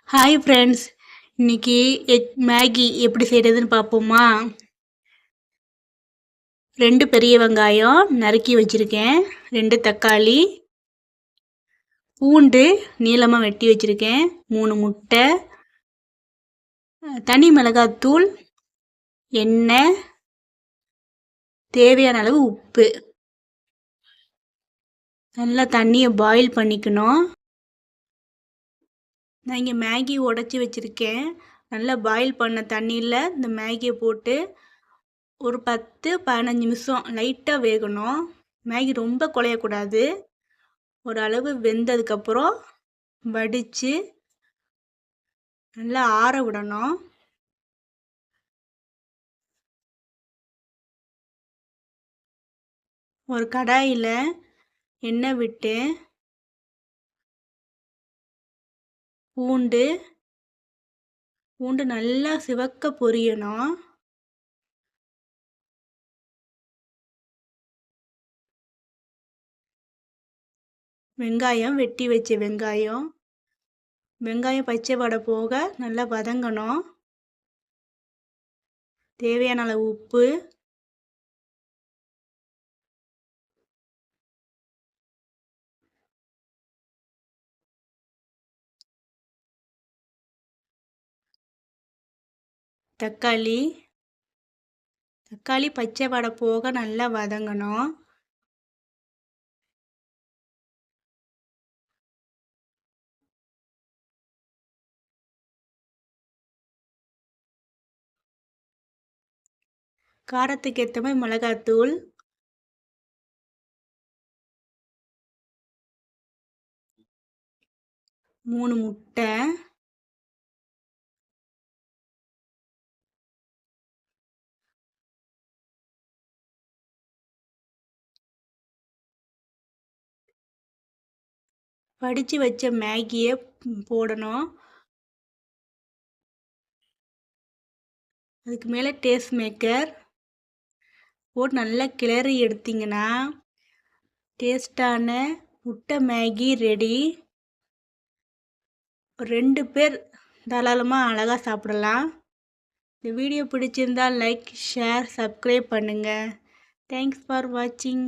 Hi friends, இன்னைக்கு egg Maggi எப்படி செய்கிறதுன்னு பார்ப்போமா? 2 பெரிய வெங்காயம் நறுக்கி வச்சுருக்கேன், 2 தக்காளி, பூண்டு நீளமாக வெட்டி வச்சுருக்கேன், 3 முட்டை, தனி மிளகாத்தூள், எண்ணெய், தேவையான அளவு உப்பு. நல்லா தண்ணியை பாயில் பண்ணிக்கணும். நான் இங்கே மேகி உடச்சி வச்சுருக்கேன். நல்லா பாயில் பண்ண தண்ணியில் இந்த மேகியை போட்டு ஒரு 10-15 நிமிஷம் லைட்டாக வேகணும். மேகி ரொம்ப குழையக்கூடாது. ஓரளவு வெந்ததுக்கப்புறம் வடித்து நல்லா ஆற விடணும். ஒரு கடாயில் எண்ணெய் விட்டு பூண்டு நல்லா சிவக்க பொரியணும். வெங்காயம் வெட்டி வச்ச வெங்காயம் பச்சை வடை போக நல்லா வதங்கணும். தேவையான அளவு உப்பு, தக்காளி பச்சை வடை போக நல்லா வதங்கணும். காரத்துக்கு ஏற்ற மாதிரி மிளகாத்தூள், மூணு முட்டை, வடித்து வச்ச மேகியை போடணும். அதுக்கு மேலே டேஸ்ட் மேக்கர் போட்டு நல்லா கிளறி எடுத்திங்கன்னா டேஸ்டான முட்டை மேகி ரெடி. 2 பேர் தாராளமாக அழகாக சாப்பிடலாம். இந்த வீடியோ பிடிச்சிருந்தால் லைக், ஷேர், சப்ஸ்கிரைப் பண்ணுங்கள். தேங்க்ஸ் ஃபார் வாட்சிங்.